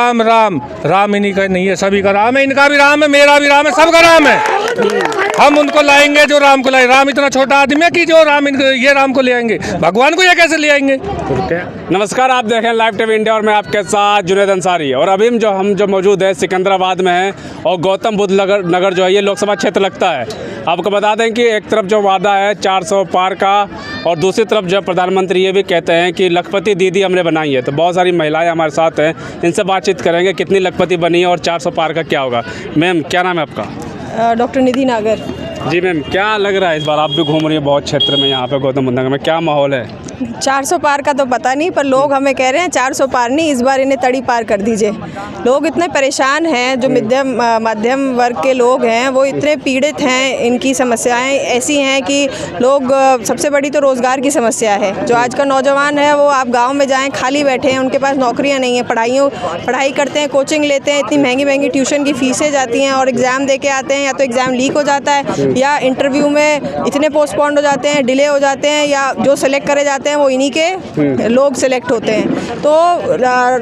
राम राम राम इन्हीं का नहीं है, सभी का राम है, इनका भी राम है, मेरा भी राम है, सबका राम है। हम उनको लाएंगे जो राम को लाए। राम इतना छोटा आदमी है कि जो राम ये राम को ले आएंगे, भगवान को ये कैसे ले आएंगे। नमस्कार, आप देख रहे हैं लाइव टीवी इंडिया और मैं आपके साथ जुनैद अंसारी। और अभी हम जो मौजूद है सिकंदराबाद में हैं और गौतम बुद्ध नगर जो है ये लोकसभा क्षेत्र लगता है। आपको बता दें कि एक तरफ जो वादा है 400 पार का और दूसरी तरफ जो प्रधानमंत्री ये भी कहते हैं कि लखपति दीदी हमने बनाई है। तो बहुत सारी महिलाएं हमारे साथ हैं, इनसे बातचीत करेंगे कितनी लखपति बनी है और 400 पार का क्या होगा। मैम क्या नाम है आपका? डॉक्टर निधि नागर। जी मैम, क्या लग रहा है इस बार आप भी घूम रही है बहुत क्षेत्र में, यहाँ पे गौतम बुद्ध नगर में क्या माहौल है? 400 पार का तो पता नहीं, पर लोग हमें कह रहे हैं 400 पार नहीं, इस बार इन्हें तड़ी पार कर दीजिए। लोग इतने परेशान हैं, जो मध्यम वर्ग के लोग हैं वो इतने पीड़ित हैं। इनकी समस्याएं ऐसी हैं कि लोग, सबसे बड़ी तो रोज़गार की समस्या है। जो आज का नौजवान है वो आप गाँव में जाएँ, खाली बैठे हैं, उनके पास नौकरियाँ नहीं हैं, पढ़ाई करते हैं, कोचिंग लेते हैं, इतनी महंगी महंगी ट्यूशन की फ़ीसें जाती हैं और एग्ज़ाम दे के आते हैं, या तो एग्ज़ाम लीक हो जाता है या इंटरव्यू में इतने पोस्टपोन्ड हो जाते हैं, डिले हो जाते हैं, या जो सेलेक्ट करे जाते हैं वो इन्हीं के लोग सेलेक्ट होते हैं। तो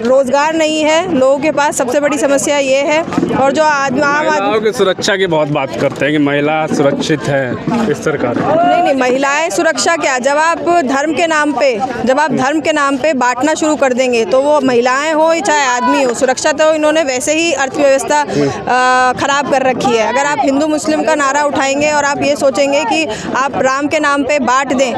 रोज़गार नहीं है लोगों के पास, सबसे बड़ी समस्या ये है। और जो आम आदमी की सुरक्षा की बहुत बात करते हैं कि महिला सुरक्षित है इस सरकार। नहीं, महिलाएं सुरक्षा क्या, जब आप धर्म के नाम पे बांटना शुरू कर देंगे तो वो महिलाएं हो चाहे आदमी हो, सुरक्षा तो इन्होंने वैसे ही अर्थव्यवस्था खराब कर रखी है। अगर आप हिंदू मुस्लिम का नारा उठाएंगे और आप ये सोचेंगे कि आप राम के नाम पे बांट दें,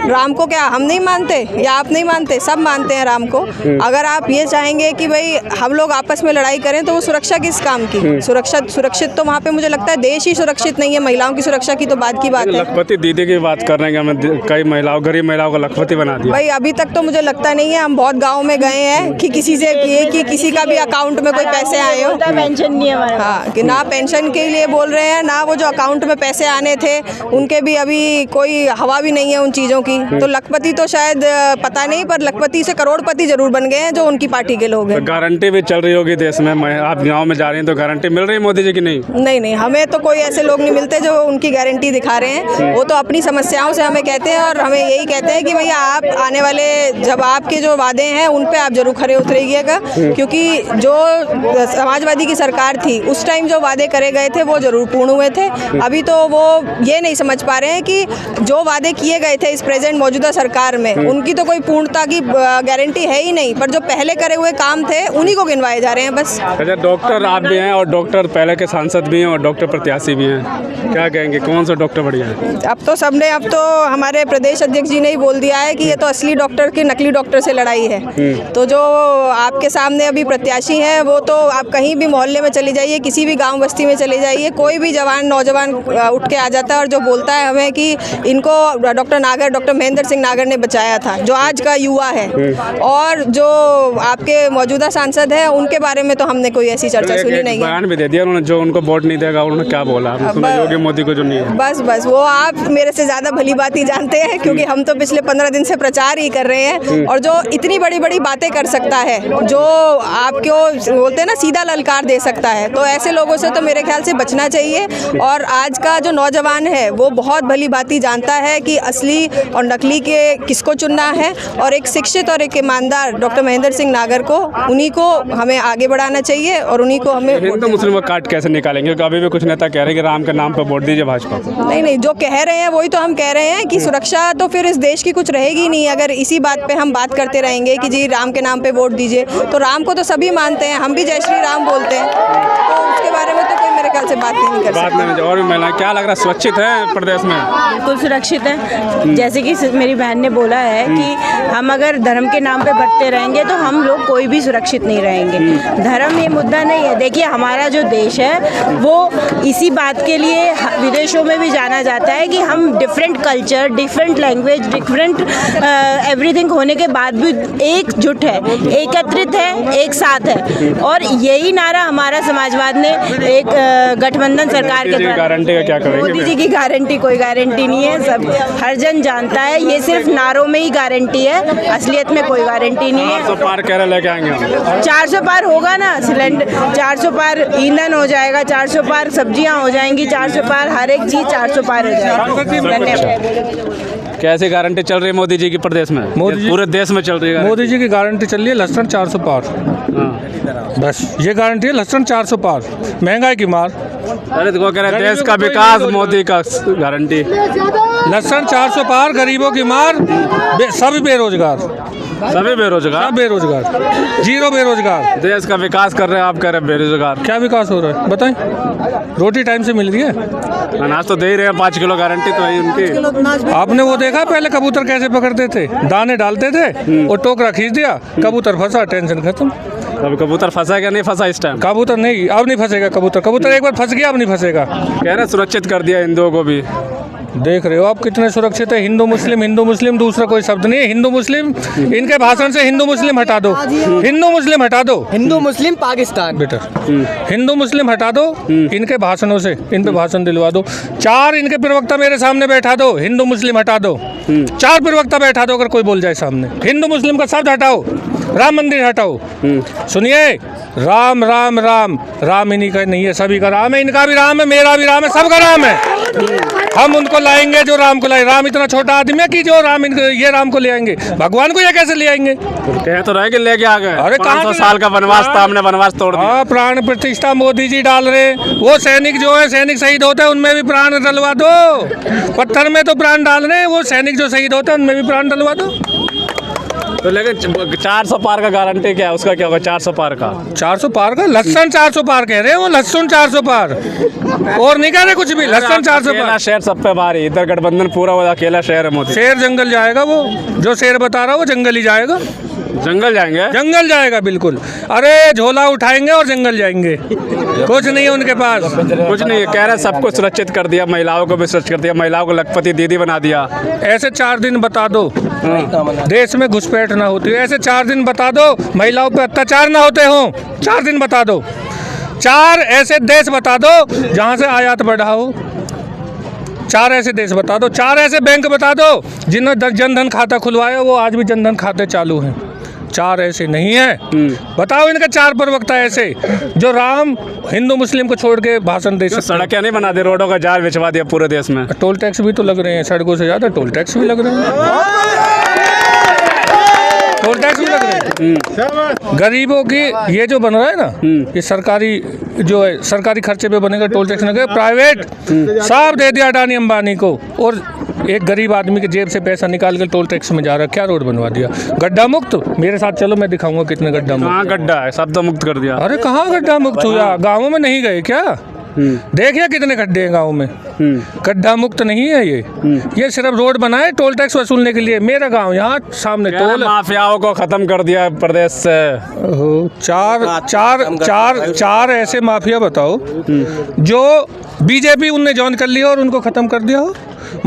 राम को क्या हम नहीं मानते या आप नहीं मानते, सब मानते हैं राम को। अगर आप ये चाहेंगे कि भाई हम लोग आपस में लड़ाई करें तो वो सुरक्षा किस काम की? सुरक्षित तो वहाँ पे मुझे लगता है देश ही सुरक्षित नहीं है। महिलाओं की सुरक्षा की तो बात की बात है। लखपति दीदी की बात कर रहे हैं, हमें कई महिलाओं, गरीब महिलाओं को लखपति बना दिया। भाई अभी तक तो मुझे लगता नहीं है, हम बहुत गाँव में गए हैं कि किसी से कि किसी का भी अकाउंट में कोई पैसे आए हो। पेंशन नहीं है, हाँ, कि ना पेंशन के लिए बोल रहे हैं, ना वो जो अकाउंट में पैसे आने थे उनके भी अभी कोई हवा भी नहीं है उन चीज़ों की। तो लखपति तो शायद पता नहीं, पर लखपति से करोड़पति जरूर बन गए हैं जो उनकी पार्टी के लोग हैं। तो गारंटी भी चल रही होगी देश में, आप गांव में जा रही हैं तो गारंटी मिल रही है मोदी जी की? नहीं, हमें तो कोई ऐसे लोग नहीं मिलते जो उनकी गारंटी दिखा रहे हैं। वो तो अपनी समस्याओं से हमें कहते हैं और हमें यही कहते हैं कि भैया आप आने वाले जब आपके जो वादे हैं उन पे आप जरूर खरे उतरिएगा, क्योंकि जो समाजवादी की सरकार थी उस टाइम जो वादे करे गए थे वो जरूर पूर्ण हुए थे। अभी तो वो ये नहीं समझ पा रहे हैं कि जो वादे किए गए थे इस प्रेजेंट मौजूदा सरकार में उनकी तो कोई पूर्णता की गारंटी है ही नहीं, पर जो पहले करे हुए काम थे उन्हीं को गिनवाए जा रहे हैं बस। अच्छा, डॉक्टर आप भी हैं और डॉक्टर पहले के सांसद भी हैं और डॉक्टर प्रत्याशी भी हैं, क्या कहेंगे कौन सा डॉक्टर बढ़िया है? अब तो हमारे प्रदेश अध्यक्ष जी ने ही बोल दिया है कि ये तो असली डॉक्टर की नकली डॉक्टर से लड़ाई है। तो जो आपके सामने अभी प्रत्याशी हैं वो तो आप कहीं भी मोहल्ले में चली जाइए, किसी भी गाँव बस्ती में चले जाइए, कोई भी नौजवान उठ के आ जाता है और जो बोलता है हमें कि इनको डॉक्टर महेंद्र सिंह नागर ने बचाया था, जो आज का युवा है। और जो आपके मौजूदा सांसद हैं उनके बारे में तो हमने कोई ऐसी चर्चा सुनी नहीं है। बयान भी दे दिया उन्होंने, जो उनको वोट नहीं देगा उन्होंने क्या बोला, योगी मोदी को जो नहीं है। बस वो आप मेरे से ज़्यादा भली बात ही जानते हैं, क्योंकि हम तो पिछले 15 दिन से प्रचार ही कर रहे हैं। और जो इतनी बड़ी बड़ी बातें कर सकता है, जो आपको बोलते हैं ना सीधा ललकार दे सकता है, तो ऐसे लोगों से तो मेरे ख्याल से बचना चाहिए। और आज का जो नौजवान है वो बहुत भली बात ही जानता है कि असली और नकली के किसको चुनना है, और एक शिक्षित और एक ईमानदार डॉक्टर महेंद्र सिंह नागर को, उन्हीं को हमें आगे बढ़ाना चाहिए और उन्हीं को हमें हिंदू मुस्लिम का काट कैसे निकालेंगे? क्योंकि अभी भी कुछ नेता कह रहे हैं कि राम के नाम पर वोट दीजिए भाजपा को। नहीं, जो कह रहे हैं वही तो हम कह रहे हैं कि सुरक्षा तो फिर इस देश की कुछ रहेगी नहीं अगर इसी बात पे हम बात करते रहेंगे कि जी राम के नाम पे वोट दीजिए। तो राम को तो सभी मानते हैं, हम भी जय श्री राम बोलते हैं, तो उसके बारे में तो कोई मेरे ख्याल से बात नहीं कर सकता। और भी महिलाएं क्या लग रहा है सुरक्षित है प्रदेश में? बिल्कुल सुरक्षित है। जैसे कि मेरी बहन ने बोला है कि हम अगर धर्म के नाम पे बढ़ते रहेंगे तो हम लोग कोई भी सुरक्षित नहीं रहेंगे। धर्म ये मुद्दा नहीं है। देखिए हमारा जो देश है वो इसी बात के लिए विदेशों में भी जाना जाता है कि हम different culture, different language, different everything होने के बाद भी एकजुट है, एकत्रित है, एक साथ है। और यही नारा हमारा समाजवाद ने एक गठबंधन सरकार के द्वारा। गारंटी का क्या करेंगे? मोदी जी की गारंटी कोई गारंटी नहीं है, सब हर जन जानता है, ये सिर्फ नारों में ही गारंटी है, असलियत में कोई गारंटी नहीं है। 400 पार कह रहे लेके आएंगे? 400 पार होगा ना, सिलेंडर 400 पार ईंधन हो जाएगा, 400 पार सब्जियां हो जाएंगी, 400 पार हर एक चीज़ 400 पार हो जाएगी। धन्यवाद। कैसी गारंटी चल रही है मोदी जी की प्रदेश में? मोदी जी- पूरे देश में चल रही है मोदी जी की गारंटी चल रही है लहसुन 400 पार। गारंटी। बस ये गारंटी है लहसुन 400 पार, महंगाई की मार। अरे देखो कह रहे हैं गरीबों देश का को कोई विकास नहीं मोदी का गारंटी। लहसुन 400 पार, गरीबों की मार, सभी बेरोजगार, सभी बेरोजगार, सब बेरोजगार, जीरो बेरोजगार। देश का विकास कर रहे हैं, आप कह रहे हैं बेरोजगार। क्या विकास हो रहा है बताएं? रोटी टाइम से मिल रही है? अनाज तो दे ही रहे हैं, 5 किलो गारंटी तो है उनकी। आपने वो देखा पहले कबूतर कैसे पकड़ते थे? दाने डालते थे और टोकरा खींच दिया, कबूतर फंसा, टेंशन खत्म। अब कबूतर फंसा क्या नहीं फंसा इस टाइम? कबूतर नहीं, अब नहीं फंसेगा कबूतर। कबूतर एक बार फंस गया, अब नहीं फंसेगा। कह रहे सुरक्षित कर दिया हिंदुओं को भी। देख रहे हो आप कितने सुरक्षित है। हिंदू मुस्लिम दूसरा कोई शब्द नहीं है। हिंदू मुस्लिम, इनके भाषण से हिंदू मुस्लिम हटा दो, हिंदू मुस्लिम हटा दो। हिंदू मुस्लिम पाकिस्तान बेटा हिंदू मुस्लिम हटा दो, इनके भाषणों से इन पे भाषण दिलवा दो। 4 इनके प्रवक्ता मेरे सामने बैठा दो, हिंदू मुस्लिम हटा दो। 4 प्रवक्ता बैठा दो, अगर कोई बोल जाए सामने। हिंदू मुस्लिम का शब्द हटाओ, राम मंदिर हटाओ। सुनिए, राम राम राम, राम इन्हीं का नहीं है, सभी का राम है। इनका भी राम है, मेरा भी राम है, सबका राम है। हम उनको लाएंगे जो राम को लाए। राम इतना छोटा आदमी है कि जो राम ये राम को ले आएंगे। भगवान को ये कैसे ले आएंगे? कह तो रहे कि लेके आ गए। अरे 500 साल का वनवास था, हमने वनवास तोड़ दिया। हाँ, प्राण प्रतिष्ठा मोदी जी डाल रहे हैं। वो सैनिक जो है, सैनिक शहीद होते हैं, उनमें भी प्राण डलवा दो। पत्थर में तो प्राण डाल रहे हैं, वो सैनिक जो शहीद होते हैं उनमें भी प्राण डलवा दो। तो लेकिन 400 पार का गारंटी क्या है? उसका क्या होगा 400 पार का? 400 पार का लहसुन 400 पार कह रहे हैं, वो लहसुन 400 पार, और नहीं कह रहे कुछ भी। लहसुन 400 अकेला पार। शहर सब पे भारी, इधर गठबंधन पूरा वो अकेला शहर है मोदी। शेर जंगल जाएगा, वो जो शेर बता रहा है वो जंगल ही जाएगा। जंगल जाएंगे? जंगल जाएगा बिल्कुल। अरे झोला उठाएंगे और जंगल जाएंगे, कुछ नहीं है उनके पास। कुछ नहीं है, कह रहे सबको सुरक्षित कर दिया, महिलाओं को भी सुरक्षित कर दिया, महिलाओं को लखपति दीदी बना दिया। ऐसे 4 दिन बता दो देश में घुसपैठ ना होती। ऐसे 4 दिन बता दो महिलाओं पे अत्याचार ना होते हों। 4 दिन बता दो। 4 ऐसे देश बता दो जहाँ से आयात बढ़ा हो। 4 ऐसे देश बता दो। 4 ऐसे बैंक बता दो जिन्होंने जनधन खाता खुलवाया, वो आज भी जनधन खाते चालू हैं। 4 ऐसे नहीं है। बताओ इनके 4 प्रवक्ता ऐसे जो राम हिंदू मुस्लिम को छोड़ के भाषण दे सकते। सड़कें नहीं बना दी, रोडों का जाल बिछवा दिया पूरे देश में। टोल टैक्स भी तो लग रहे हैं, सड़कों से ज़्यादा टोल टैक्स भी लग रहे हैं। टोल टैक्स भी लग रहे हैं। गरीबों की ये जो बन रहा है ना, ये सरकारी जो है, सरकारी खर्चे पे बनेगा टोल टैक्स लगे। प्राइवेट सब दे दिया अडानी अंबानी को, और एक गरीब आदमी के जेब से पैसा निकाल कर टोल टैक्स में जा रहा है। क्या रोड बनवा दिया? गड्ढा मुक्त। मेरे साथ चलो, मैं दिखाऊंगा कितने गड्ढा मुक्त। कहाँ गड्ढा है? सब तो मुक्त कर दिया। अरे कहाँ गड्ढा मुक्त हुआ? गाँवों में नहीं गए क्या? देखिए कितने गड्ढे हैं गाँव में। गड्ढा मुक्त नहीं है ये सिर्फ रोड बनाए टोल टैक्स वसूलने के लिए। मेरा गांव यहाँ सामने टोल। माफियाओं को खत्म कर दिया प्रदेश से। चार ऐसे माफिया बताओ जो बीजेपी उनने ज्वाइन कर लिया और उनको खत्म कर दिया हो।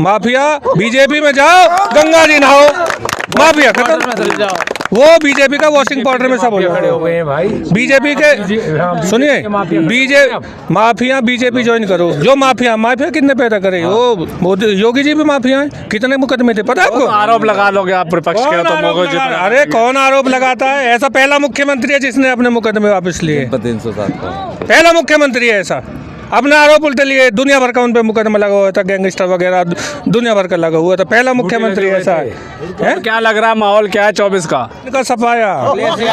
माफिया बीजेपी में जाओ, गंगा जी नहाओ, माफिया खत्म। वो बीजेपी का वॉशिंग पाउडर में सब हो गए हैं भाई। बीजेपी के सुनिए, माफिया बीजेपी ज्वाइन करो। जो माफिया कितने पैदा करे? वो मोदी योगी जी भी माफिया हैं। कितने मुकदमे थे पता है आपको? आरोप लगा लोगे आप विपक्ष के तो मोदी जी पर। अरे कौन आरोप लगाता है? ऐसा पहला मुख्यमंत्री है जिसने अपने मुकदमे वापस लिए। 307 पहला मुख्यमंत्री है ऐसा। अपने आरोप उल्टे लिए। दुनिया भर का उन पे मुकदमा लगा हुआ था, गैंगस्टर वगैरह दुनिया भर का लगा हुआ था। पहला मुख्यमंत्री ऐसा है। क्या लग रहा है माहौल क्या है 24 का? इनका सफाया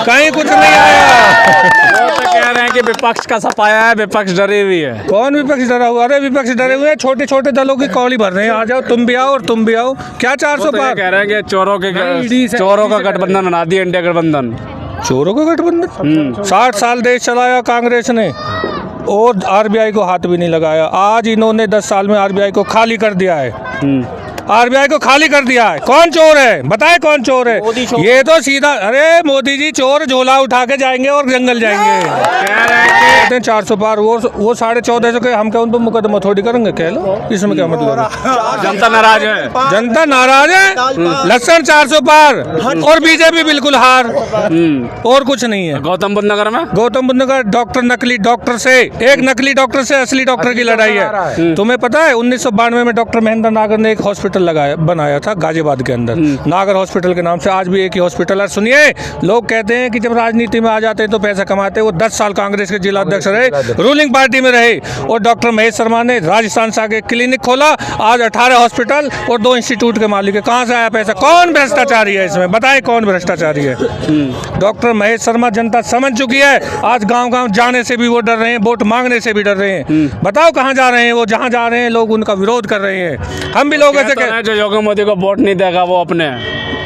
कहीं कुछ नहीं आया। तो कह रहे हैं कि विपक्ष का सफाया है, विपक्ष डरी हुई है। कौन विपक्ष डरा हुआ? अरे विपक्ष डरे हुए हैं। छोटे छोटे दलों की कौड़ी भर रहे हैं। आ जाओ, तुम भी आओ और तुम भी आओ। क्या 400 पार? कह रहे हैं कि चोरों का गठबंधन बना दिया, इंडिया गठबंधन। चोरों का गठबंधन? 60 साल देश चलाया कांग्रेस ने और आरबीआई को हाथ भी नहीं लगाया। आज इन्होंने 10 साल में आरबीआई को खाली कर दिया है। आरबीआई को खाली कर दिया है। कौन चोर है? बताए कौन चोर है? ये तो सीधा, अरे मोदी जी चोर झोला उठा के जाएंगे और जंगल जाएंगे। कह रहे हैं 400 पार। वो 1450 के हम क्या उन पर मुकदमा थोड़ी करेंगे? कह लो, इसमें क्या मतलब है? जनता नाराज है। जनता नाराज है। लहसुन 400 पार और बीजेपी बिल्कुल हार, और कुछ नहीं है। गौतम बुद्ध नगर में गौतम बुद्ध नगर डॉक्टर नकली डॉक्टर से, एक नकली डॉक्टर से असली डॉक्टर की लड़ाई है। तुम्हें पता है 1992 में डॉक्टर महेंद्र नागर ने एक हॉस्पिटल हॉस्पिटल बनाया था गाजियाबाद के अंदर, नागर हॉस्पिटल के नाम से। आज भी एक ही हॉस्पिटल है। सुनिए, लोग कहते हैं कि जब राजनीति में आ जाते हैं तो पैसा कमाते हैं। वो 10 साल कांग्रेस के जिला अध्यक्ष रहे, रूलिंग पार्टी में रहे, और डॉक्टर महेश शर्मा ने राजस्थान से आके क्लिनिक खोला। आज 18 हॉस्पिटल और 2 इंस्टीट्यूट के मालिक है। कहाँ से आया पैसा? कौन भ्रष्टाचारी है इसमें? बताएं कौन भ्रष्टाचारी है? डॉक्टर महेश शर्मा जनता समझ चुकी है। आज गांव-गांव जाने से भी वो डर रहे हैं, वोट मांगने से भी डर रहे हैं। बताओ कहाँ जा रहे हैं वो? जहाँ जा रहे हैं लोग उनका विरोध कर रहे हैं। हम भी लोग ऐसे कह रहे हैं जो योगी मोदी को वोट नहीं देगा वो अपने,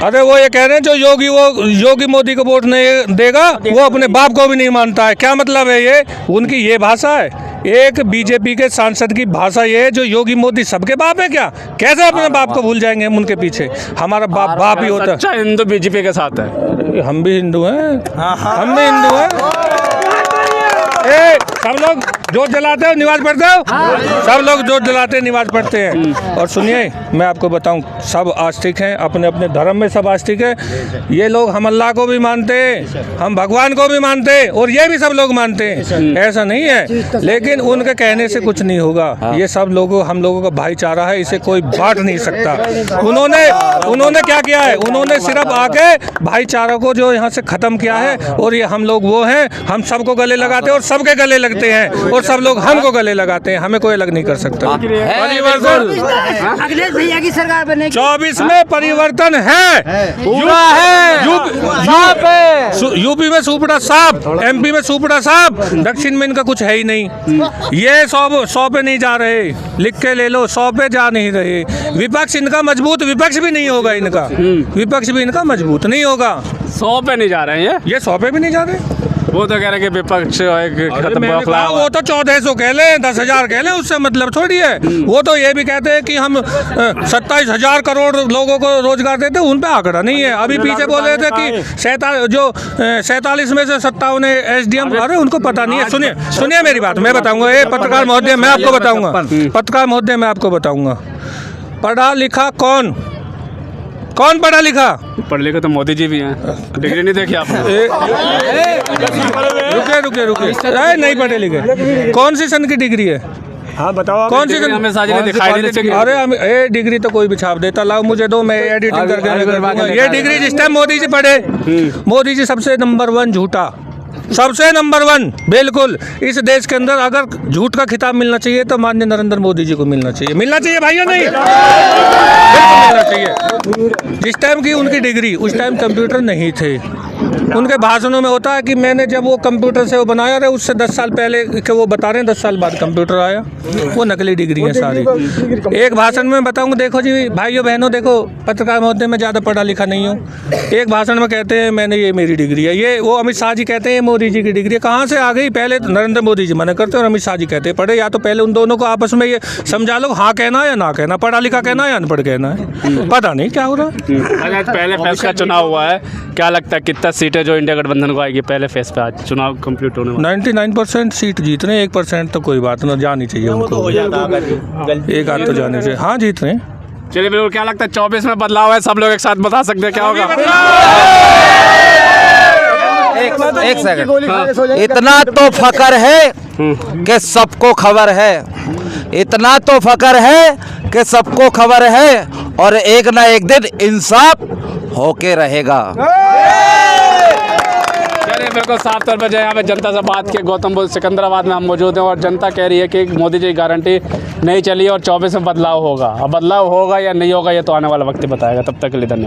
अरे वो ये कह रहे हैं जो योगी मोदी को वोट नहीं देगा वो अपने बाप को भी नहीं मानता है। क्या मतलब है ये? उनकी ये भाषा है। एक बीजेपी के सांसद की भाषा ये है, जो योगी मोदी सबके बाप है क्या? कैसे अपने बाप को भूल जाएंगे हम उनके पीछे? हमारा बाप बाप ही होता है। सच्चा हिंदू बीजेपी के साथ है। हम भी हिंदू हैं, हम भी हिंदू हैं। सब लोग जोत जलाते हो, नमाज पढ़ते हो? सब लोग जोत जलाते हैं, नमाज पढ़ते हैं। और सुनिए, मैं आपको बताऊं, सब आस्तिक हैं, अपने अपने धर्म में सब आस्तिक हैं। ये लोग हम अल्लाह को भी मानते हैं, हम भगवान को भी मानते हैं, और ये भी सब लोग मानते हैं, ऐसा नहीं है। लेकिन उनके कहने से कुछ नहीं होगा। ये सब लोगों हम लोगों का भाईचारा है, इसे कोई बांट नहीं सकता। उन्होंने क्या किया है? उन्होंने सिर्फ आके भाईचारा को जो यहाँ से खत्म किया है। और ये हम लोग वो हैं, हम सबको गले लगाते हैं और सबके गले लगते हैं, और सब लोग हमको गले लगाते हैं। हमें कोई अलग नहीं कर सकता। अखिलेश भैया की सरकार बनेगी। 24 में परिवर्तन है, पूरा है। यूपी में सुपड़ा साहब, MP में सुपड़ा साहब, दक्षिण में इनका कुछ है ही नहीं। ये 100 पे नहीं जा रहे, लिख के ले लो, 100 पे जा नहीं रहे। विपक्ष इनका मजबूत विपक्ष भी नहीं होगा, इनका विपक्ष भी इनका मजबूत नहीं होगा। 100 पे नहीं जा रहे हैं ये 100 पे भी नहीं जा रहे। वो तो कह रहे हैं कि विपक्ष वो तो 1400 कह लें, 10,000 कह लें, उससे मतलब थोड़ी है। वो तो ये भी कहते हैं कि हम 27,000 करोड़ लोगों को रोजगार देते, उन पे आंकड़ा नहीं है। अभी पीछे बोल रहे थे कि 47 में से 57 SDM, अरे उनको पता नहीं है। सुनिए मेरी बात, मैं बताऊंगा। ये पत्रकार महोदय, मैं आपको बताऊंगा, पत्रकार महोदय मैं आपको बताऊंगा, पढ़ा लिखा कौन पढ़ा लिखा? पढ़ लिखा तो मोदी जी भी हैं। डिग्री नहीं देखी आपने? रुके, नहीं पढ़े लिखे। कौन सी सन की डिग्री है? हाँ बताओ। कौन सी? हमें साझी नहीं दिखाई नहीं देती। अरे डिग्री तो कोई भी छाप देता। लाओ मुझे दो, मैं एडिटिंग करके। ये डिग्री जिस टाइम मोदी जी पढ़े, मोदी जी सबसे नंबर 1 झूठा, सबसे नंबर 1 बिल्कुल। इस देश के अंदर अगर झूठ का खिताब मिलना चाहिए तो माननीय नरेंद्र मोदी जी को मिलना चाहिए भाइयों, नहीं बिल्कुल मिलना चाहिए। जिस टाइम की उनकी डिग्री, उस टाइम कंप्यूटर नहीं थे। उनके भाषणों में होता है कि मैंने जब वो कंप्यूटर से वो बनाया रहे, उससे 10 साल पहले के वो बता रहे हैं, 10 साल बाद कंप्यूटर आया। वो नकली डिग्री है सारी। एक भाषण में बताऊंगा, देखो जी भाइयों बहनों, देखो पत्रकार महोदय में ज़्यादा पढ़ा लिखा नहीं हूँ। एक भाषण में कहते हैं मैंने ये मेरी डिग्री है, ये वो अमित शाह जी कहते हैं मोदी जी की डिग्री है। कहाँ से आ गई? पहले नरेंद्र मोदी जी मना करते हैं और अमित शाह जी कहते हैं पढ़े। या तो पहले उन दोनों को आपस में ये समझा लो, हाँ कहना है या ना कहना, पढ़ा लिखा कहना है या अनपढ़ कहना है, पता नहीं क्या हो रहा है। पहले फेज का चुनाव हुआ है, क्या लगता है कितना सीटें जो इंडिया गठबंधन को आएगी पहले फेज पे? आज चुनाव कंप्लीट होने 99% सीट जीत रहे हैं, 1% तो कोई बात ना, जानी चाहिए उनको, एक आध तो जाने चाहिए। हाँ जीत रहे हैं। चलिए बिल्कुल। क्या लगता है 24 में बदलाव है? सब लोग एक साथ बता सकते हैं क्या होगा? एक सेकंड। इतना तो फकर है कि सबको खबर है, इतना तो फकर है कि सबको खबर है, और एक ना एक दिन इंसाफ होके रहेगा। चलिए बिल्कुल साफ तौर पर जो यहाँ पे जनता से बात की, गौतम बुद्ध सिकंदराबाद में हम मौजूद हैं, और जनता कह रही है कि मोदी जी की गारंटी नहीं चली और 24 में बदलाव होगा। अब बदलाव होगा या नहीं होगा ये तो आने वाला वक्त ही बताएगा। तब तक के लिए धन्यवाद।